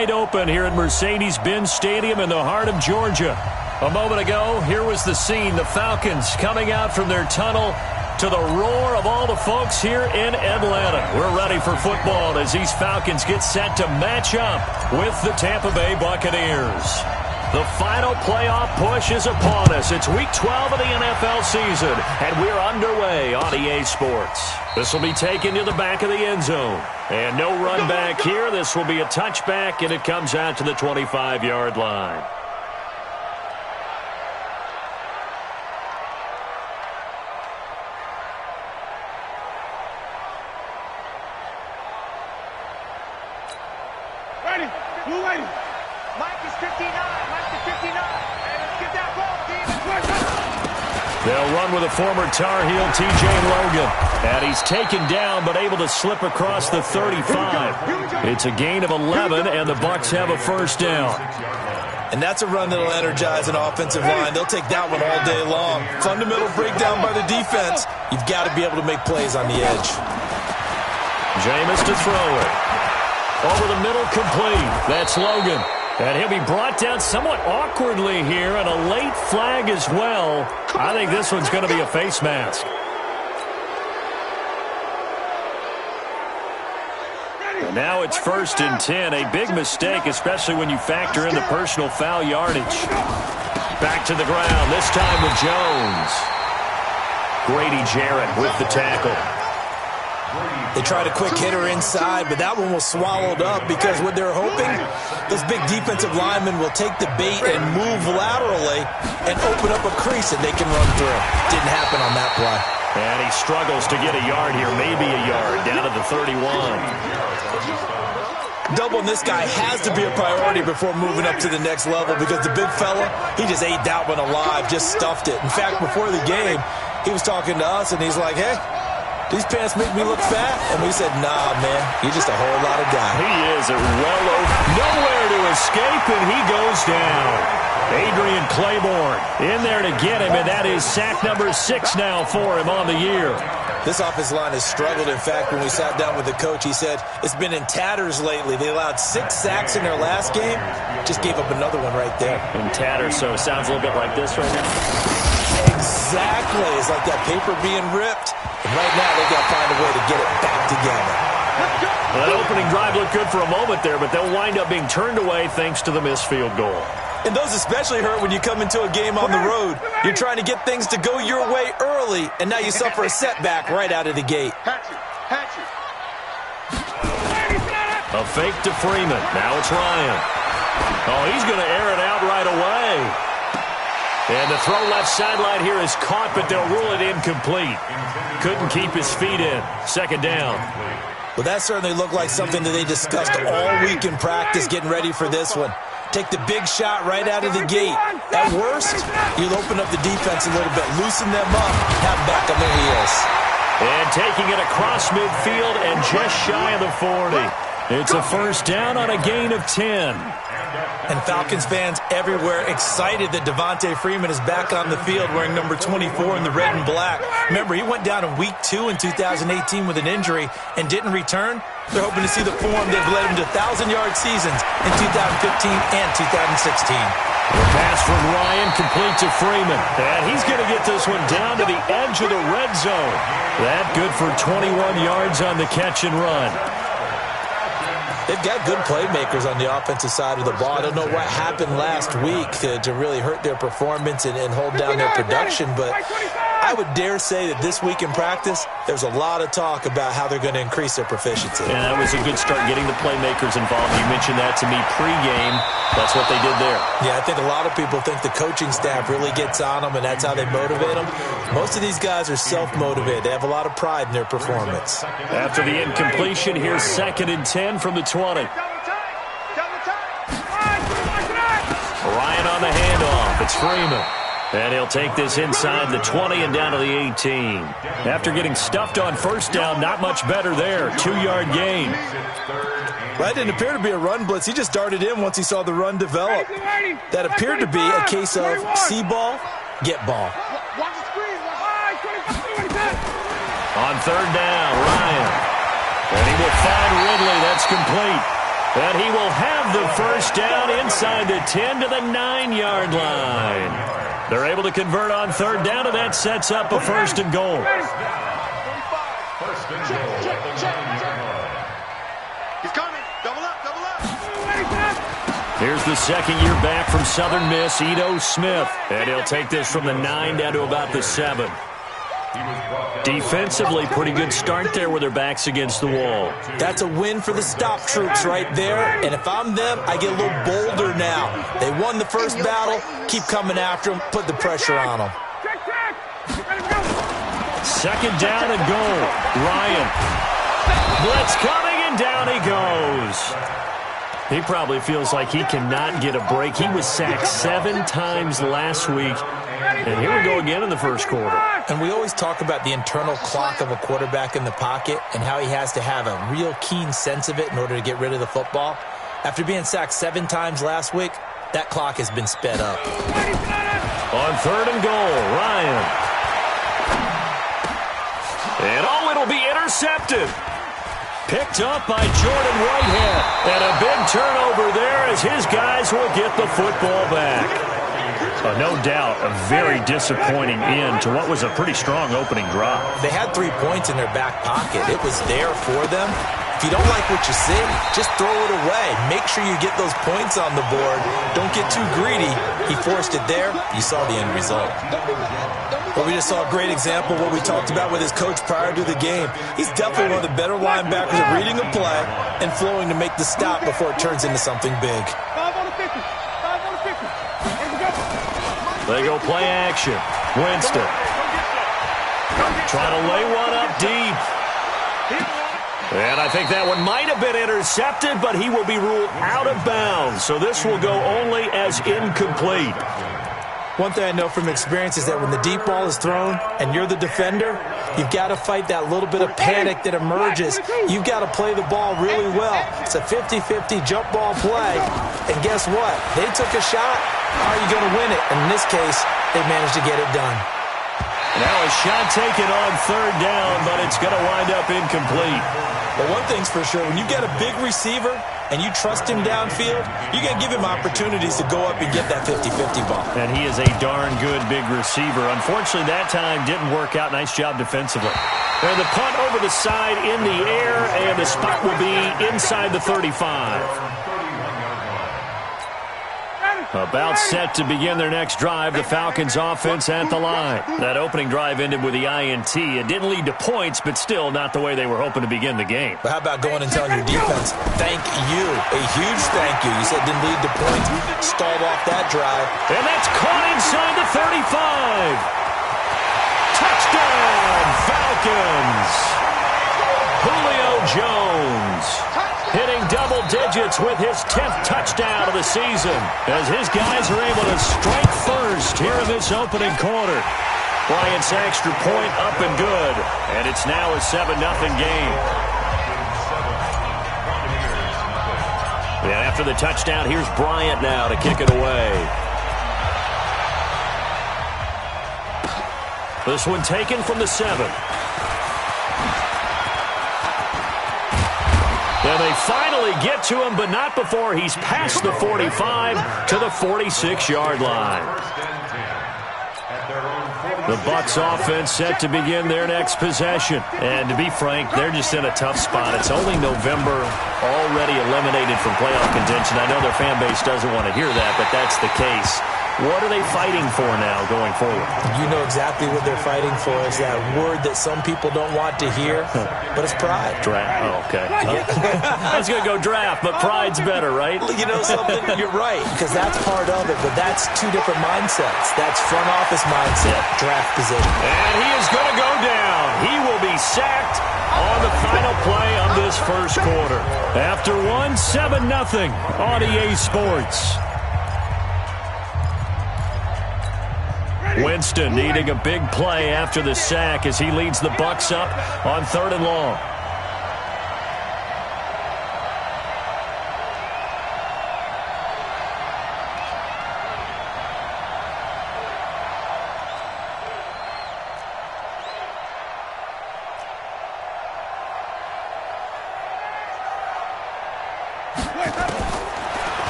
wide open here at Mercedes-Benz Stadium in the heart of Georgia. A moment ago, here was the scene. The Falcons coming out from their tunnel to the roar of all the folks here in Atlanta. We're ready for football as these Falcons get set to match up with the Tampa Bay Buccaneers. The final playoff push is upon us. It's Week 12 of the NFL season, and we're underway on EA Sports. This will be taken to the back of the end zone. And no run back here. This will be a touchback, and it comes out to the 25-yard line. Ready, blue lady. Mike is 59. Mike is 59. And let's get that ball, team. They'll run with a former Tar Heel, T.J. Logan. And he's taken down, but able to slip across the 35. It's a gain of 11, and the Bucs have a first down. And that's a run that'll energize an offensive line. They'll take that one all day long. Fundamental breakdown by the defense. You've got to be able to make plays on the edge. Jameis to throw it. Over the middle, complete. That's Logan. And he'll be brought down somewhat awkwardly here, and a late flag as well. I think this one's going to be a face mask. And now it's 1st and 10. A big mistake, especially when you factor in the personal foul yardage. Back to the ground, this time with Jones. Grady Jarrett with the tackle. They tried a quick hitter inside, but that one was swallowed up because what they're hoping, those big defensive linemen will take the bait and move laterally and open up a crease that they can run through. Didn't happen on that play. And he struggles to get a yard here, maybe a yard, down to the 31. Doubling this guy has to be a priority before moving up to the next level because the big fella, he just ate that one alive, just stuffed it. In fact, before the game, he was talking to us, and he's like, hey, these pants make me look fat? And we said, nah, man, you're just a whole lot of guy. He is well over, nowhere to escape, and he goes down. Adrian Claiborne in there to get him, and that is sack number 6 now for him on the year. This offensive line has struggled. In fact, when we sat down with the coach, he said it's been in tatters lately. They allowed 6 sacks in their last game. Just gave up another one right there. In tatters, so it sounds a little bit like this right now. Exactly. It's like that paper being ripped. And right now, they've got to find a way to get it back together. That opening drive looked good for a moment there, but they'll wind up being turned away thanks to the missed field goal. And those especially hurt when you come into a game on the road. You're trying to get things to go your way early, and now you suffer a setback right out of the gate. A fake to Freeman. Now it's Ryan. Oh, he's going to air it out right away. And the throw left sideline here is caught, but they'll rule it incomplete. Couldn't keep his feet in. 2nd down. Well, that certainly looked like something that they discussed all week in practice, getting ready for this one. Take the big shot right out of the gate. At worst, you'll open up the defense a little bit, loosen them up, have back on their heels. And taking it across midfield and just shy of the 40. It's a first down on a gain of 10. And Falcons fans everywhere excited that Devontae Freeman is back on the field wearing number 24 in the red and black. Remember, he went down in Week 2 in 2018 with an injury and didn't return. They're hoping to see the form they've led him to 1,000-yard seasons in 2015 and 2016. The pass from Ryan complete to Freeman. And he's going to get this one down to the edge of the red zone. That good for 21 yards on the catch and run. They've got good playmakers on the offensive side of the ball. I don't know what happened last week to really hurt their performance and hold down their production, but I would dare say that this week in practice, there's a lot of talk about how they're going to increase their proficiency. And that was a good start getting the playmakers involved. You mentioned that to me pregame. That's what they did there. Yeah, I think a lot of people think the coaching staff really gets on them, and that's how they motivate them. Most of these guys are self-motivated. They have a lot of pride in their performance. After the incompletion, here's 2nd and 10 from the 20. Ryan on the handoff. It's Freeman. And he'll take this inside the 20 and down to the 18. After getting stuffed on first down, not much better there. 2-yard gain. Well, that didn't appear to be a run blitz. He just darted in once he saw the run develop. That appeared to be a case of see ball, get ball. On 3rd down, Ryan. And he will find Ridley. That's complete. And he will have the first down inside the 10 to the 9-yard line. They're able to convert on third down, and that sets up a first and goal. He's coming. Double up, double up. Here's the second year back from Southern Miss, Ito Smith. And he'll take this from the 9 down to about the 7. Defensively, pretty good start there with their backs against the wall. That's a win for the stop troops right there. And if I'm them, I get a little bolder now. They won the first battle. Keep coming after them. Put the pressure on them. Second down and goal. Ryan. Blitz coming, and down he goes. He probably feels like he cannot get a break. He was sacked 7 times last week. And here we go again in the first quarter. And we always talk about the internal clock of a quarterback in the pocket and how he has to have a real keen sense of it in order to get rid of the football. After being sacked 7 times last week, that clock has been sped up. On third and goal, Ryan. And it'll be intercepted. Picked up by Jordan Whitehead. And a big turnover there as his guys will get the football back. No doubt a very disappointing end to what was a pretty strong opening drive. They had 3 points in their back pocket. It was there for them. If you don't like what you see, just throw it away. Make sure you get those points on the board. Don't get too greedy. He forced it there. You saw the end result. But we just saw a great example of what we talked about with his coach prior to the game. He's definitely one of the better linebackers at reading a play and flowing to make the stop before it turns into something big. 5 on the 50. 5 on the 50. They go play action. Winston. Trying to lay one up deep. And I think that one might have been intercepted, but he will be ruled out of bounds. So this will go only as incomplete. One thing I know from experience is that when the deep ball is thrown and you're the defender, you've got to fight that little bit of panic that emerges. You've got to play the ball really well. It's a 50-50 jump ball play. And guess what? They took a shot. How are you going to win it? And in this case, they managed to get it done. Now a shot taken on third down, but it's going to wind up incomplete. But one thing's for sure, when you get a big receiver and you trust him downfield, you're going to give him opportunities to go up and get that 50-50 ball. And he is a darn good big receiver. Unfortunately, that time didn't work out. Nice job defensively. And the punt over the side in the air, and the spot will be inside the 35. About set to begin their next drive, the Falcons offense at the line. That opening drive ended with the INT. It didn't lead to points, but still not the way they were hoping to begin the game. But how about going and telling your defense, thank you, a huge thank you. You said it didn't lead to points, stalled off that drive. And that's caught inside the 35. Touchdown, Falcons. Julio Jones hitting double digits with his 10th touchdown of the season as his guys are able to strike first here in this opening quarter. Bryant's extra point up and good, and it's now a 7-0 game. And after the touchdown, here's Bryant now to kick it away. This one taken from the 7. And they finally get to him, but not before he's past the 45 to the 46-yard line. The Bucs offense set to begin their next possession. And to be frank, they're just in a tough spot. It's only November, already eliminated from playoff contention. I know their fan base doesn't want to hear that, but that's the case. What are they fighting for now going forward? You know exactly what they're fighting for. Is that word that some people don't want to hear, but it's pride. Draft. Oh, okay. I was going to go draft, but pride's better, right? You know something? You're right, because that's part of it, but that's two different mindsets. That's front office mindset, draft position. And he is going to go down. He will be sacked on the final play of this first quarter. After 7-0 on EA Sports. Winston needing a big play after the sack as he leads the Bucs up on 3rd and long.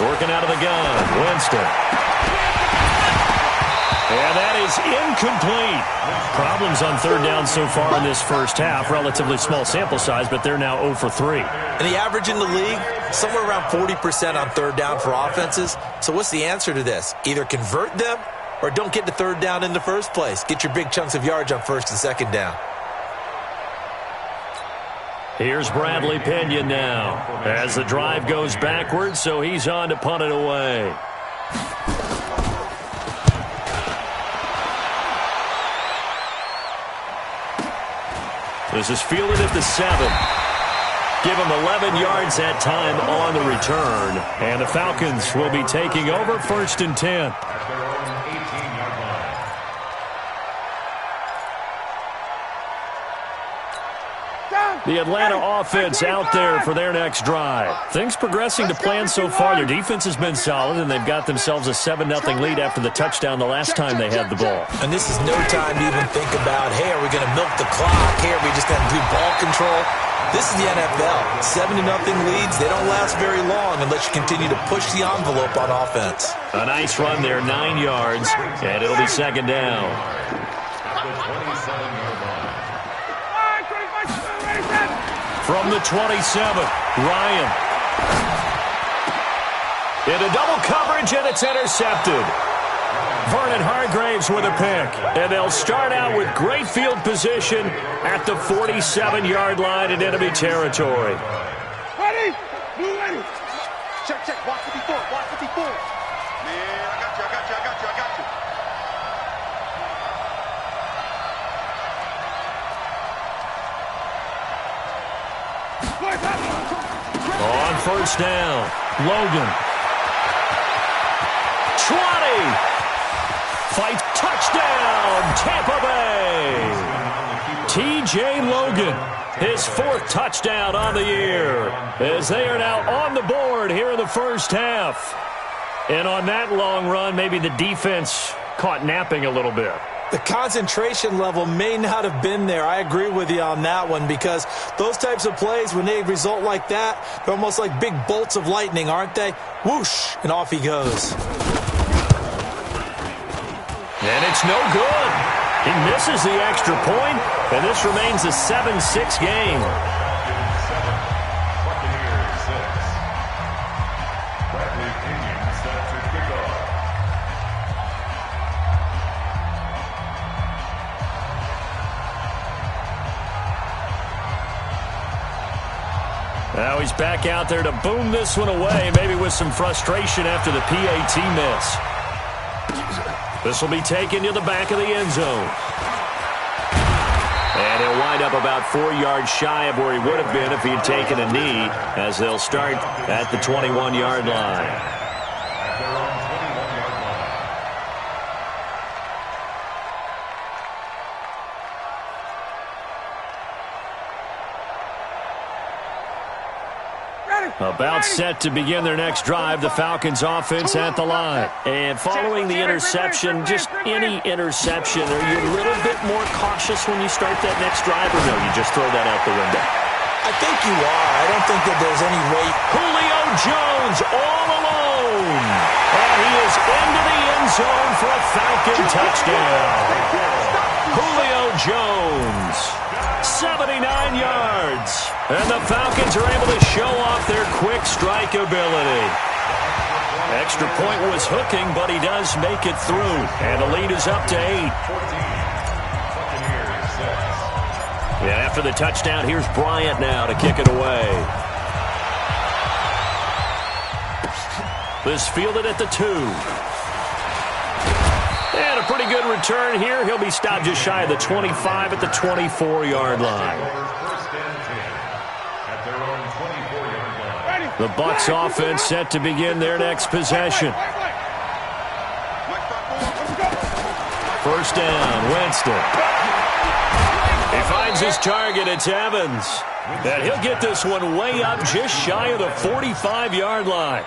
Working out of the gun, Winston. And that is incomplete. Problems on third down so far in this first half. Relatively small sample size, but they're now 0 for 3. And the average in the league, somewhere around 40% on third down for offenses. So what's the answer to this? Either convert them or don't get to third down in the first place. Get your big chunks of yards on first and second down. Here's Bradley Pinion now as the drive goes backwards, so he's on to punt it away. This is fielded at the 7. Give him 11 yards that time on the return. And the Falcons will be taking over 1st and 10. The Atlanta offense out there for their next drive. Things progressing to plan so far. Their defense has been solid, and they've got themselves a 7-0 lead after the touchdown the last time they had the ball. And this is no time to even think about, hey, are we going to milk the clock? Hey, are we just going to do ball control? This is the NFL. 7-0 leads, they don't last very long unless you continue to push the envelope on offense. A nice run there, 9 yards, and it'll be second down. From the 27, Ryan. Into double coverage, and it's intercepted. Vernon Hargreaves with a pick. And they'll start out with great field position at the 47-yard line in enemy territory. Ready? Move ready. Check, check. Watch 54. Watch 54. Man, I got you. On first down, Logan. 20. Fight touchdown, Tampa Bay. T.J. Logan, his 4th touchdown on the year, as they are now on the board here in the first half. And on that long run, maybe the defense caught napping a little bit. The concentration level may not have been there. I agree with you on that one, because those types of plays, when they result like that, they're almost like big bolts of lightning, aren't they? Whoosh, and off he goes. And it's no good. He misses the extra point, and this remains a 7-6 game. Now he's back out there to boom this one away, maybe with some frustration after the PAT miss. This will be taken to the back of the end zone. And he'll wind up about 4 yards shy of where he would have been if he had taken a knee, as they'll start at the 21-yard line. About set to begin their next drive, the Falcons offense at the line. And following the interception, just any interception, are you a little bit more cautious when you start that next drive, or no, you just throw that out the window? I think you are. I don't think that there's any way. Julio Jones all alone. And he is into the end zone for a Falcon touchdown. Julio Jones, 79 yards. And the Falcons are able to show off their quick strike ability. Extra point was hooking, but he does make it through. And the lead is up to 8. And after the touchdown, here's Bryant now to kick it away. This fielded at the 2. And a pretty good return here. He'll be stopped just shy of the 25 at the 24-yard line. The Bucs offense set to begin their next possession. First down, Winston. He finds his target. It's Evans. And he'll get this one way up just shy of the 45-yard line.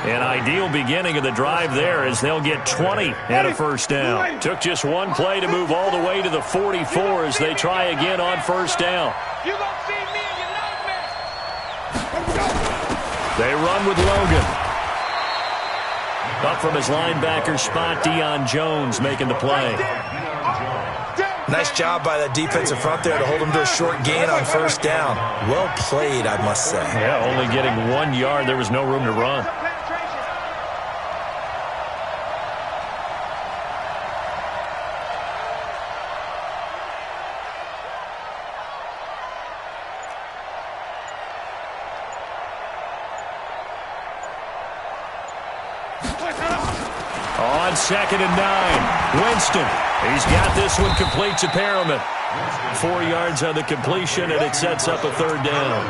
An ideal beginning of the drive there, as they'll get 20 and a first down. Took just one play to move all the way to the 44 as they try again on first down. They run with Logan. Up from his linebacker spot, Deion Jones making the play. Nice job by that defensive front there to hold him to a short gain on first down. Well played, I must say. Yeah, only getting 1 yard. There was no room to run. On 2nd and 9, Winston. He's got this one complete to Perriman. 4 yards on the completion, and it sets up a 3rd down.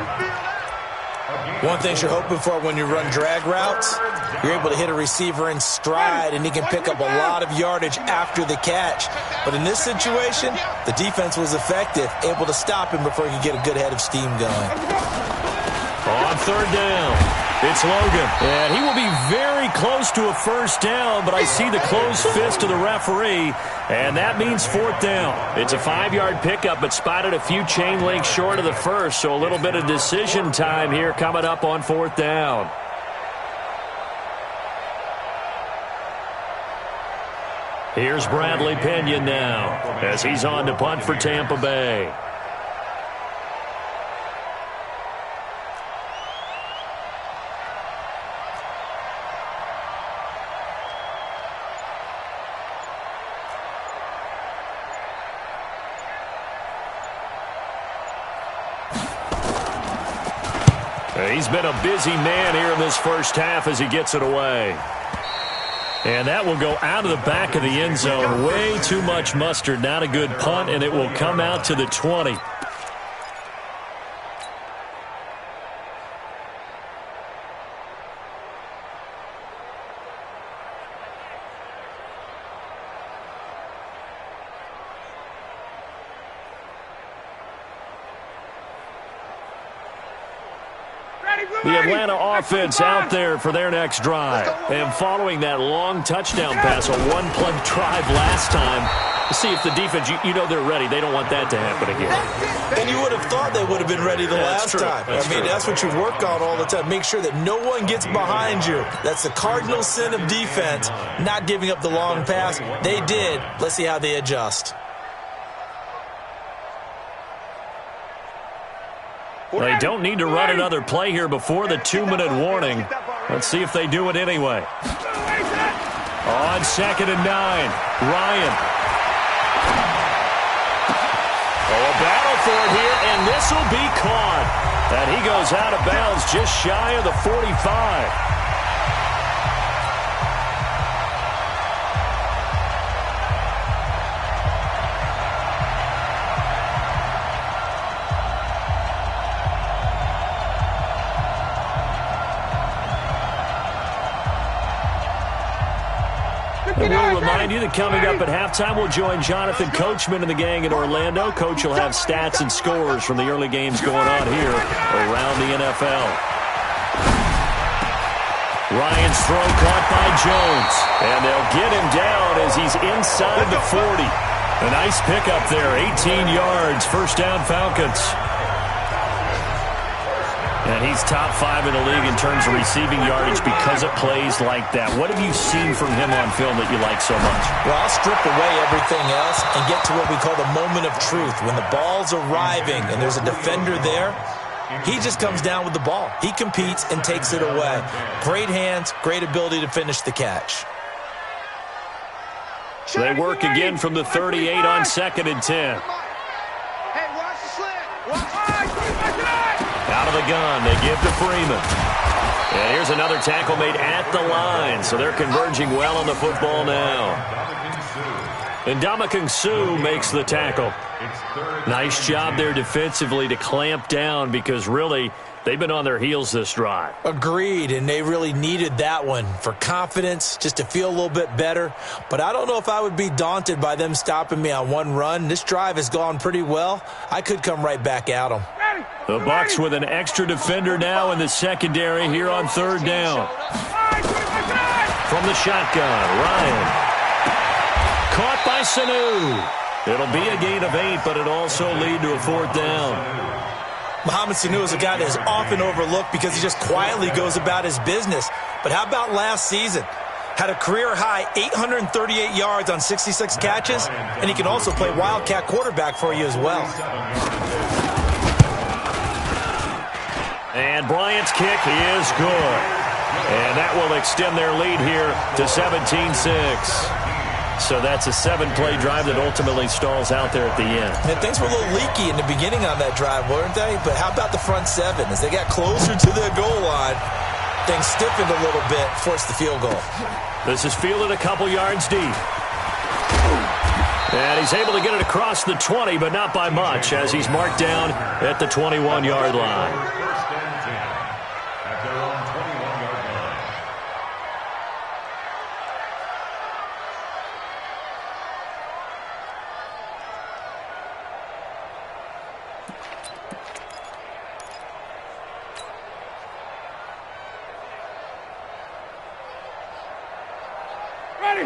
One thing you're hoping for when you run drag routes, you're able to hit a receiver in stride, and he can pick up a lot of yardage after the catch. But in this situation, the defense was effective, able to stop him before he could get a good head of steam going. On 3rd down, it's Logan. And he will be very close to a 1st down, but I see the closed fist of the referee, and that means 4th down. It's a 5-yard pickup, but spotted a few chain links short of the 1st, so a little bit of decision time here coming up on 4th down. Here's Bradley Pinion now as he's on to punt for Tampa Bay. He's been a busy man here in this first half as he gets it away. And that will go out of the back of the end zone. Way too much mustard. Not a good punt, and it will come out to the 20. The Atlanta offense out there for their next drive. And following that long touchdown pass, a one-play drive last time, see if the defense, you know they're ready. They don't want that to happen again. And you would have thought they would have been ready the last time. That's what you work on all the time. Make sure that no one gets behind you. That's the cardinal sin of defense, not giving up the long pass. They did. Let's see how they adjust. They don't need to run another play here before the 2-minute warning. Let's see if they do it anyway. On 2nd and 9, Ryan. Oh, a battle for it here, and this will be caught. And he goes out of bounds just shy of the 45. And we'll remind you that coming up at halftime, we'll join Jonathan Coachman and the gang in Orlando. Coach will have stats and scores from the early games going on here around the NFL. Ryan's throw caught by Jones. And they'll get him down as he's inside the 40. A nice pickup there, 18 yards, 1st down Falcons. And he's top 5 in the league in terms of receiving yardage because of plays like that. What have you seen from him on film that you like so much? Well, I'll strip away everything else and get to what we call the moment of truth. When the ball's arriving and there's a defender there, he just comes down with the ball. He competes and takes it away. Great hands, great ability to finish the catch. So they work again from the 38 on 2nd and 10. Hey, watch the slant. Out of the gun, they give to Freeman. And here's another tackle made at the line, so they're converging well on the football now. And Ndamukong Suh makes the tackle. Nice job there defensively to clamp down because really they've been on their heels this drive. Agreed, and they really needed that one for confidence, just to feel a little bit better. But I don't know if I would be daunted by them stopping me on one run. This drive has gone pretty well. I could come right back at them. The Bucs with an extra defender now in the secondary here on 3rd down. From the shotgun, Ryan. Caught by Sanu. It'll be a gain of 8, but it also lead to a 4th down. Mohamed Sanu is a guy that is often overlooked because he just quietly goes about his business. But how about last season? Had a career-high 838 yards on 66 catches, and he can also play wildcat quarterback for you as well. And Bryant's kick is good. And that will extend their lead here to 17-6. So that's a 7-play drive that ultimately stalls out there at the end. And things were a little leaky in the beginning on that drive, weren't they? But how about the front seven? As they got closer to the goal line, things stiffened a little bit, forced the field goal. This is fielded a couple yards deep. And he's able to get it across the 20, but not by much, as he's marked down at the 21-yard line.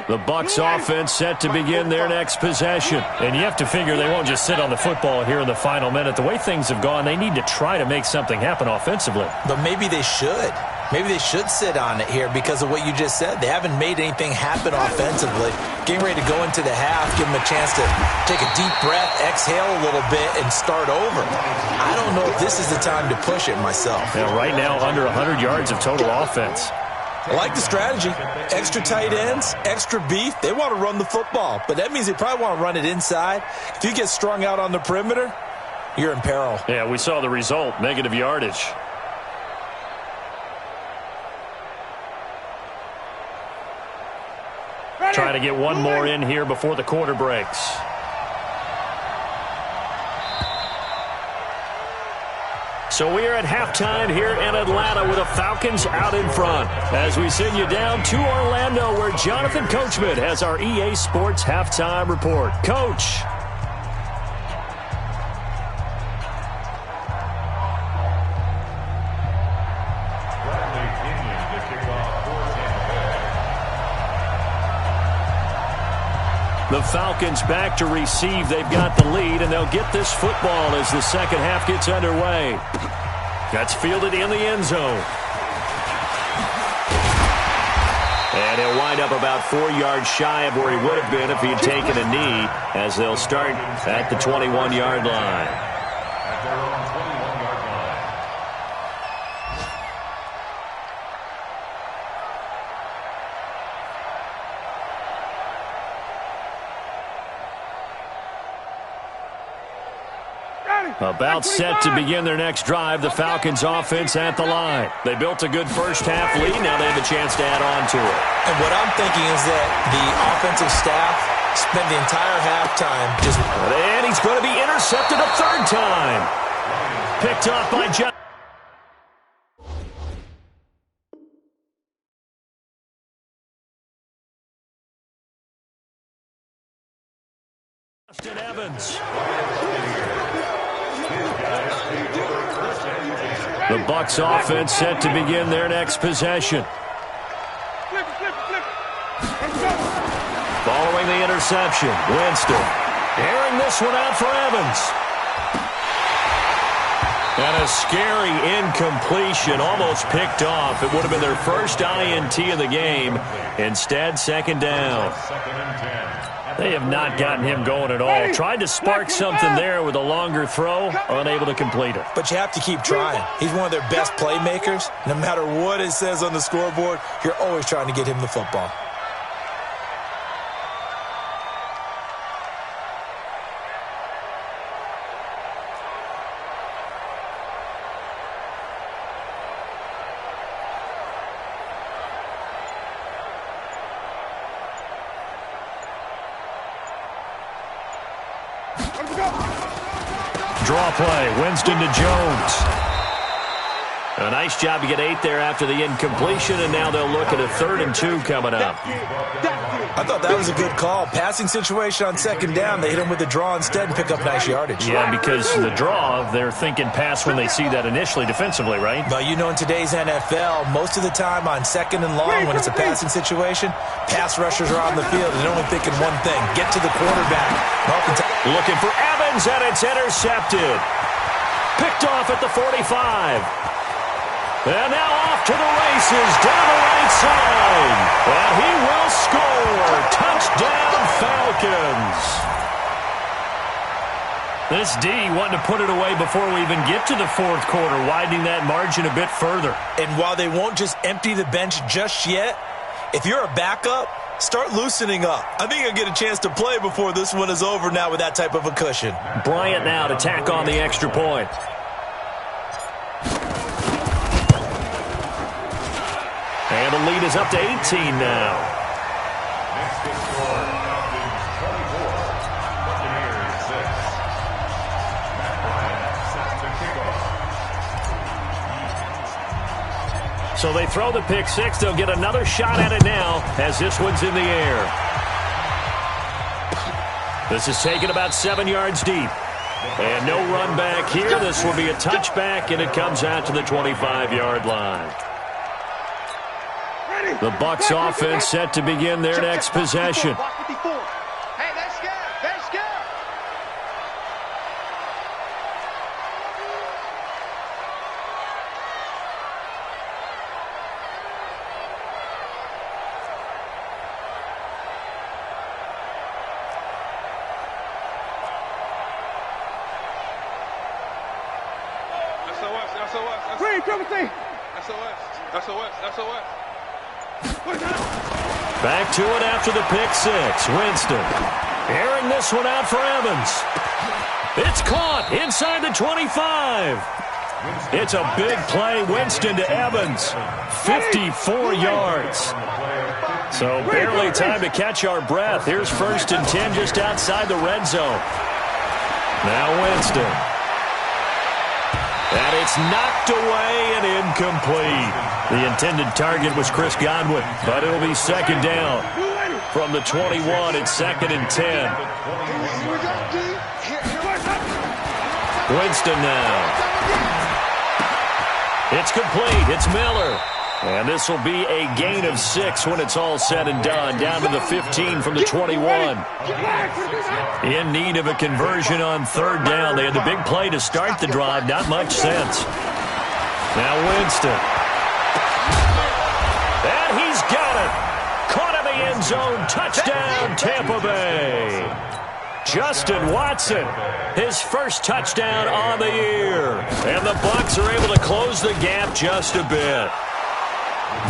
The Bucs offense set to begin their next possession. And you have to figure they won't just sit on the football here in the final minute. The way things have gone, they need to try to make something happen offensively. But maybe they should. Maybe they should sit on it here because of what you just said. They haven't made anything happen offensively. Getting ready to go into the half, give them a chance to take a deep breath, exhale a little bit, and start over. I don't know if this is the time to push it myself. Yeah, right now, under 100 yards of total offense. I like the strategy. Extra tight ends, extra beef. They want to run the football, but that means they probably want to run it inside. If you get strung out on the perimeter, you're in peril. Yeah, we saw the result, negative yardage. Trying to get one more in here before the quarter breaks. So we are at halftime here in Atlanta with the Falcons out in front. As we send you down to Orlando, where Jonathan Coachman has our EA Sports halftime report. Coach. The Falcons back to receive. They've got the lead, and they'll get this football as the second half gets underway. That's fielded in the end zone. And he'll wind up about 4 yards shy of where he would have been if he had taken a knee, as they'll start at the 21-yard line. About set to begin their next drive, the Falcons offense at the line. They built a good first half lead. Now they have a chance to add on to it. And what I'm thinking is that the offensive staff spent the entire halftime just... And he's going to be intercepted a third time. Picked off by Justin Evans. The Bucs offense set to begin their next possession. Following the interception, Winston airing this one out for Evans. And a scary incompletion, almost picked off. It would have been their first INT of the game. Instead, second down. They have not gotten him going at all. Tried to spark something there with a longer throw, unable to complete it. But you have to keep trying. He's one of their best playmakers. No matter what it says on the scoreboard, you're always trying to get him the football. Draw play, Winston to Jones. A nice job to get 8 there after the incompletion, and now they'll look at a 3rd and 2 coming up. I thought that was a good call. Passing situation on second down. They hit him with the draw instead and pick up nice yardage. Yeah, because the draw, they're thinking pass when they see that initially defensively, right? But you know, in today's NFL, most of the time on second and long, when it's a passing situation, pass rushers are on the field and they're only thinking one thing: get to the quarterback. Looking for Evans, and it's intercepted. Picked off at the 45. And now off to the races down the right side. And he This D wanting to put it away before we even get to the fourth quarter, widening that margin a bit further. And while they won't just empty the bench just yet, if you're a backup, start loosening up. I think you'll get a chance to play before this one is over now with that type of a cushion. Bryant now to tack on the extra point. And the lead is up to 18 now. So they throw the pick six. They'll get another shot at it now as this one's in the air. This is taken about 7 yards deep. And no run back here. This will be a touchback, and it comes out to the 25-yard line. The Bucs offense set to begin their next possession. Hey, let's go. Let's go. Back to it after the pick six. Winston airing this one out for Evans. It's caught inside the 25. It's a big play. Winston to Evans. 54 yards. So barely time to catch our breath. Here's 1st and 10 just outside the red zone. Now Winston. And it's knocked away and incomplete. The intended target was Chris Godwin, but it'll be 2nd down. From the 21, it's 2nd and 10. Winston now. It's complete. It's Miller. And this will be a gain of 6 when it's all said and done. Down to the 15 from the 21. In need of a conversion on 3rd down. They had the big play to start the drive. Not much sense. Now Winston. And he's got it. Caught in the end zone. Touchdown, Tampa Bay. Justin Watson, his first touchdown on the year. And the Bucs are able to close the gap just a bit.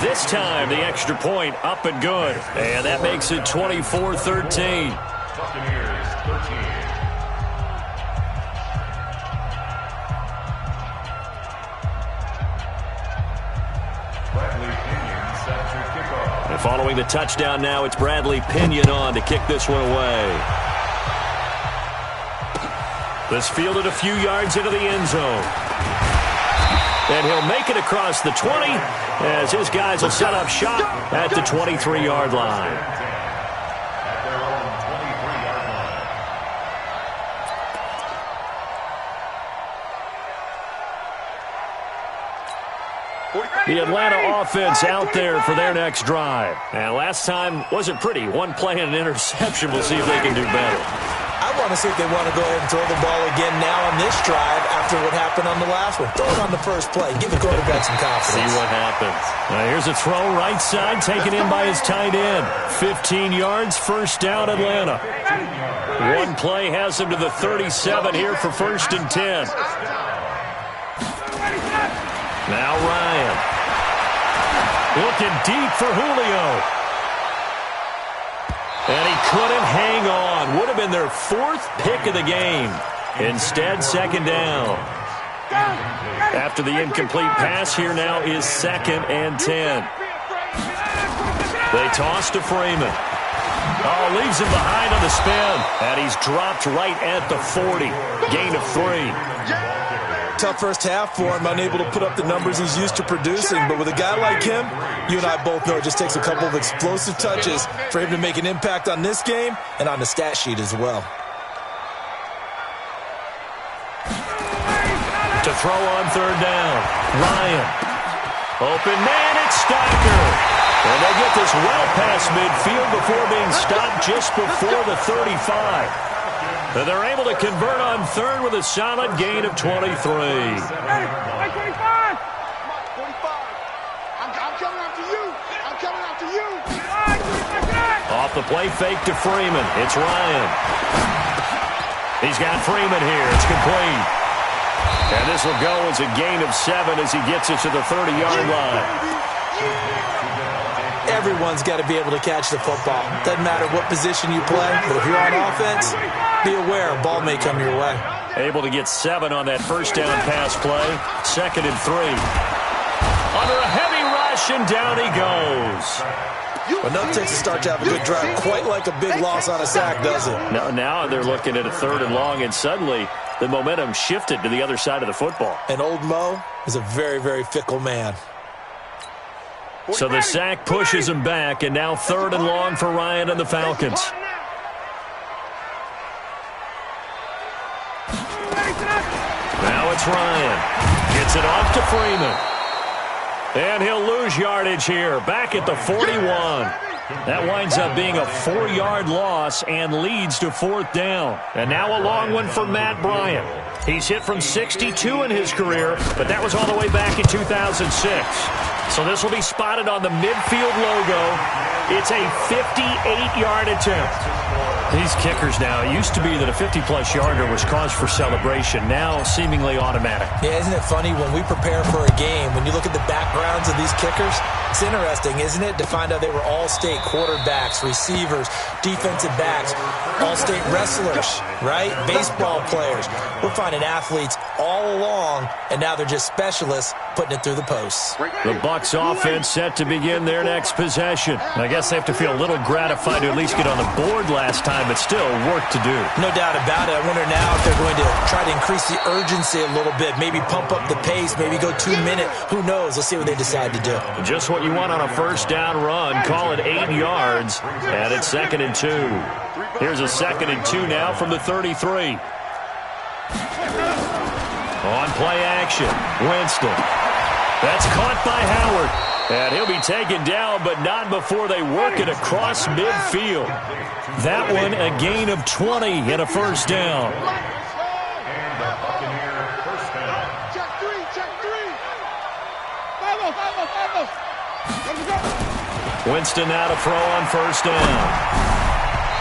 This time, the extra point up and good. And that makes it 24-13. And following the touchdown now, it's Bradley Pinion on to kick this one away. This fielded a few yards into the end zone. And he'll make it across the 20 as his guys will set up shop at the 23-yard line. The Atlanta offense out there for their next drive. And last time wasn't pretty. One play and an interception. We'll see if they can do better. I want to see if they want to go ahead and throw the ball again now on this drive after what happened on the last one. Throw it on the first play. Give the quarterback some confidence. See what happens. Here's a throw right side taken in by his tight end. 15 yards, 1st down Atlanta. One play has him to the 37 here for 1st and 10. Now Ryan. Looking deep for Julio. And he couldn't hang on. Would have been their 4th pick of the game. Instead, 2nd down. After the incomplete pass, here now is 2nd and 10. They toss to Freeman. Oh, leaves him behind on the spin. And he's dropped right at the 40. Gain of 3. Tough first half for him, unable to put up the numbers he's used to producing. But with a guy like him, you and I both know it just takes a couple of explosive touches for him to make an impact on this game and on the stat sheet as well. To throw on 3rd down. Ryan. Open man, it's Stacker. And they get this well past midfield before being stopped just before the 35. And they're able to convert on 3rd with a solid gain of 23. 45. I'm coming after you. I'm coming after you. Off the play fake to Freeman. It's Ryan. He's got Freeman here. It's complete. And this will go as a gain of 7 as he gets it to the 30-yard line. Everyone's got to be able to catch the football. Doesn't matter what position you play, but if you're on offense, be aware a ball may come your way. Able to get 7 on that first down pass play. 2nd and 3. Under a heavy rush, and down he goes. But nothing takes a start to have a good drive. Quite like a big loss on a sack, does it? Now they're looking at a 3rd and long, and suddenly the momentum shifted to the other side of the football. And old Mo is a very, very fickle man. So the sack pushes him back, and now 3rd and long for Ryan and the Falcons. Now it's Ryan. Gets it off to Freeman. And he'll lose yardage here, back at the 41. That winds up being a 4-yard loss and leads to 4th down. And now a long one for Matt Bryant. He's hit from 62 in his career, but that was all the way back in 2006. So this will be spotted on the midfield logo. It's a 58-yard attempt. These kickers now, it used to be that a 50-plus yarder was cause for celebration, now seemingly automatic. Yeah, isn't it funny when we prepare for a game, when you look at the backgrounds of these kickers, it's interesting, isn't it, to find out they were all-state quarterbacks, receivers, defensive backs, all-state wrestlers, right? Baseball players. We're finding athletes all along, and now they're just specialists putting it through the posts. The Bucs offense set to begin their next possession. I guess they have to feel a little gratified to at least get on the board last time, but still work to do. No doubt about it. I wonder now if they're going to try to increase the urgency a little bit, maybe pump up the pace, maybe go 2 minute. Who knows? Let's see what they decide to do. Just what you want on a first down run. Call it 8 yards, and it's 2nd and 2. Here's a 2nd and 2 now from the 33. On play action, Winston. That's caught by Howard. And he'll be taken down, but not before they work it across midfield. That one a gain of 20 and a first down. Winston now to throw on first down.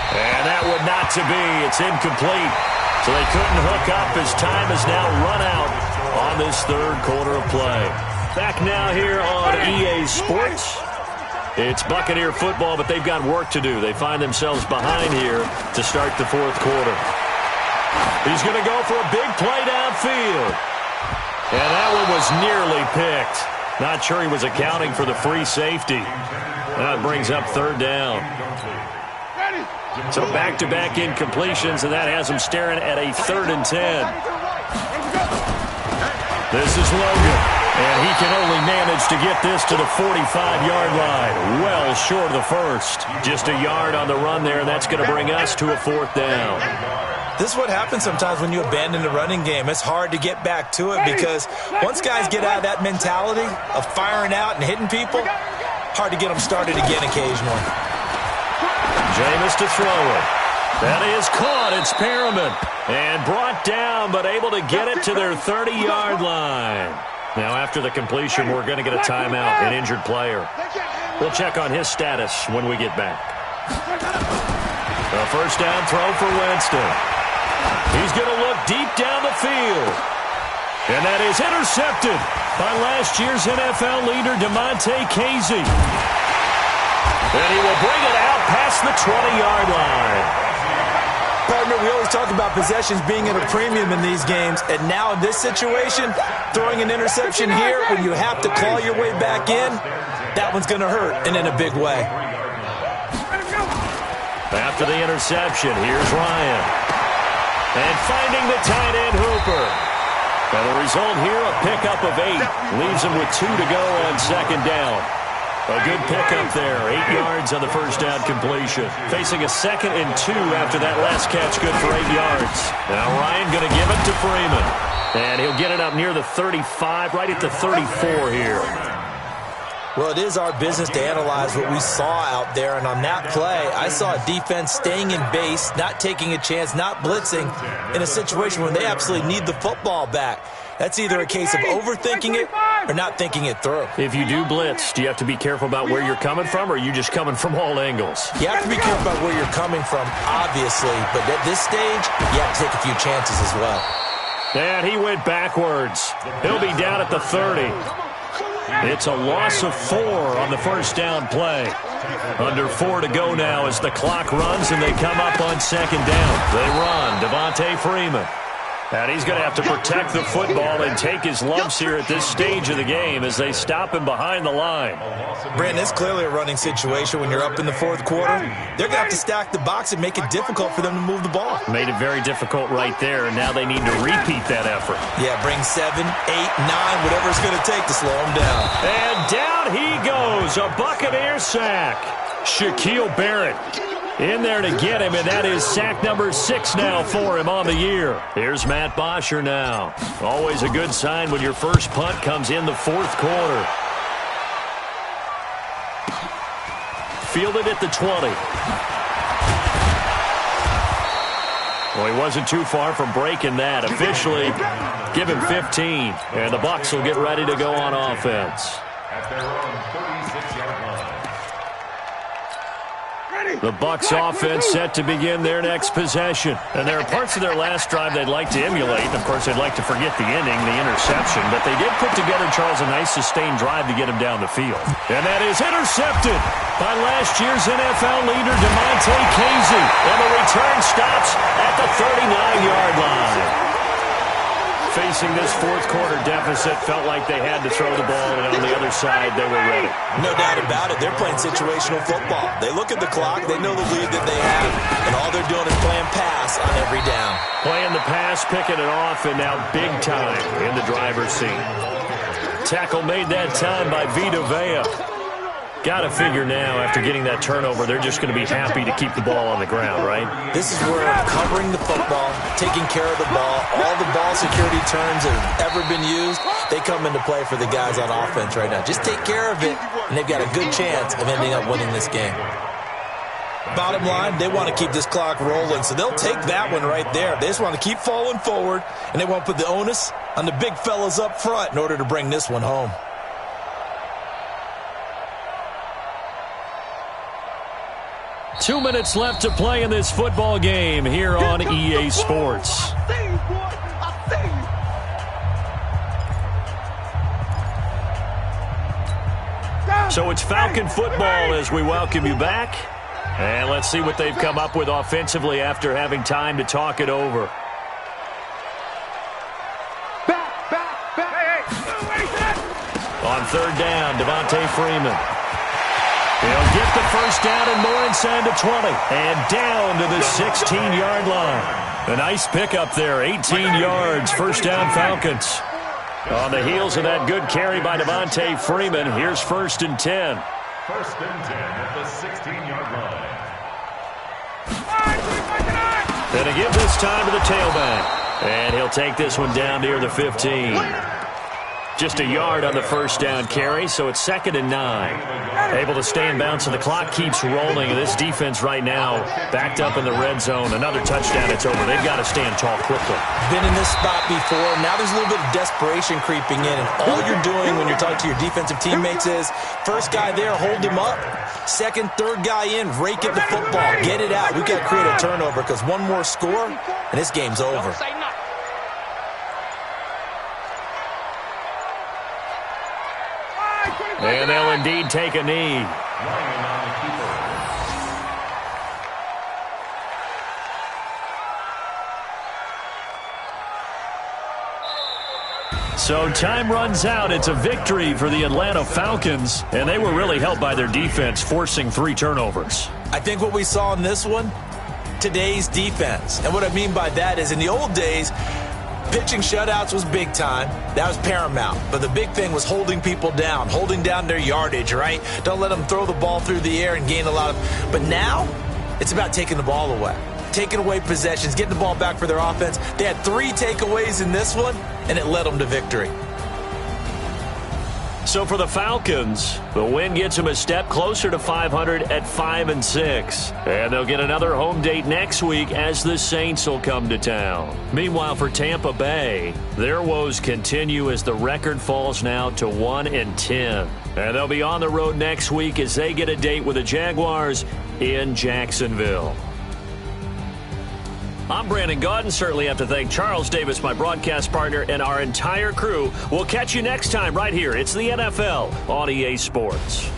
And that would not to be. It's incomplete. So they couldn't hook up as time has now run out on this 3rd quarter of play. Back now here on EA Sports. It's Buccaneer football, but they've got work to do. They find themselves behind here to start the 4th quarter. He's going to go for a big play downfield. And that one was nearly picked. Not sure he was accounting for the free safety. That brings up 3rd down. So back-to-back incompletions, and that has him staring at a 3rd and 10. This is Logan, and he can only manage to get this to the 45-yard line. Well short of the first. Just a yard on the run there, and that's going to bring us to a 4th down. This is what happens sometimes when you abandon the running game. It's hard to get back to it because once guys get out of that mentality of firing out and hitting people, hard to get them started again occasionally. Jameis to throw it. That is caught. It's Perriman. And brought down, but able to get it to their 30-yard line. Now, after the completion, we're going to get a timeout, an injured player. We'll check on his status when we get back. A first down throw for Winston. He's going to look deep down the field. And that is intercepted by last year's NFL leader, Damontae Kazee. And he will bring it out past the 20-yard line. Partner, we always talk about possessions being at a premium in these games, and now in this situation, throwing an interception here when you have to claw your way back in, that one's going to hurt, and in a big way. After the interception, here's Ryan. And finding the tight end, Hooper. And the result here, a pickup of 8. Leaves him with 2 to go on 2nd down. A good pickup there. 8 yards on the first down completion. Facing a 2nd and 2 after that last catch, good for 8 yards. Now Ryan going to give it to Freeman. And he'll get it up near the 35, right at the 34 here. Well, it is our business to analyze what we saw out there, and on that play, I saw a defense staying in base, not taking a chance, not blitzing, in a situation where they absolutely need the football back. That's either a case of overthinking it or not thinking it through. If you do blitz, do you have to be careful about where you're coming from, or are you just coming from all angles? You have to be careful about where you're coming from, obviously, but at this stage, you have to take a few chances as well. And he went backwards. He'll be down at the 30. It's a loss of 4 on the first down play. Under 4 to go now as the clock runs and they come up on second down. They run. Devontae Freeman. And he's going to have to protect the football and take his lumps here at this stage of the game as they stop him behind the line. Brandon, it's clearly a running situation when you're up in the fourth quarter. They're going to have to stack the box and make it difficult for them to move the ball. Made it very difficult right there, and now they need to repeat that effort. Yeah, bring 7, 8, 9, whatever it's going to take to slow them down. And down he goes, a Buccaneer sack. Shaquille Barrett in there to get him, and that is sack number 6 now for him on the year. Here's Matt Bosher now. Always a good sign when your first punt comes in the fourth quarter. Fielded at the 20. Well, he wasn't too far from breaking that. Officially, give him 15, and the Bucs will get ready to go on offense. At their own 36-yard line. The Bucs offense set to begin their next possession. And there are parts of their last drive they'd like to emulate. Of course, they'd like to forget the ending, the interception. But they did put together, Charles, a nice sustained drive to get him down the field. And that is intercepted by last year's NFL leader, DeMonte Casey. And the return stops at the 39-yard line. Facing this fourth quarter deficit, felt like they had to throw the ball, and on the other side, they were ready. No doubt about it. They're playing situational football. They look at the clock, they know the lead that they have, and all they're doing is playing pass on every down. Playing the pass, picking it off, and now big time in the driver's seat. Tackle made that time by Vita Vea. Got to figure now, after getting that turnover, they're just going to be happy to keep the ball on the ground, right? This is where covering the football, taking care of the ball, all the ball security terms that have ever been used, they come into play for the guys on offense right now. Just take care of it, and they've got a good chance of ending up winning this game. Bottom line, they want to keep this clock rolling, so they'll take that one right there. They just want to keep falling forward, and they want to put the onus on the big fellas up front in order to bring this one home. Two minutes left to play in this football game here on EA Sports. So it's Falcon football as we welcome you back. And let's see what they've come up with offensively after having time to talk it over. On third down, Devontae Freeman. He'll get the first down and more inside the 20. And down to the 16-yard line. A nice pickup there, 18 yards, first down Falcons. On the heels of that good carry by Devontae Freeman, here's 1st and 10. 1st and 10 at the 16-yard line. And to give this time to the tailback. And he'll take this one down near the 15. Just a yard on the first down carry, so it's 2nd and 9. Able to stay in bounds, and the clock keeps rolling. And this defense right now backed up in the red zone. Another touchdown, it's over. They've got to stand tall quickly. Been in this spot before. Now there's a little bit of desperation creeping in, and all you're doing when you're talking to your defensive teammates is first guy there, hold him up. Second, third guy in, rake at the football. Get it out. We've got to create a turnover because one more score, and this game's over. And they'll indeed take a knee. So time runs out. It's a victory for the Atlanta Falcons, and they were really helped by their defense, forcing 3 turnovers. I think what we saw in this one, today's defense. And what I mean by that is in the old days, pitching shutouts was big time. That was paramount. But the big thing was holding people down, holding down their yardage, right? Don't let them throw the ball through the air and gain a lot of... But now, it's about taking the ball away. Taking away possessions, getting the ball back for their offense. They had 3 takeaways in this one, and it led them to victory. So for the Falcons, the win gets them a step closer to 500 at 5-6. And they'll get another home date next week as the Saints will come to town. Meanwhile, for Tampa Bay, their woes continue as the record falls now to 1-10. And they'll be on the road next week as they get a date with the Jaguars in Jacksonville. I'm Brandon Gaudin. Certainly have to thank Charles Davis, my broadcast partner, and our entire crew. We'll catch you next time right here. It's the NFL on EA Sports.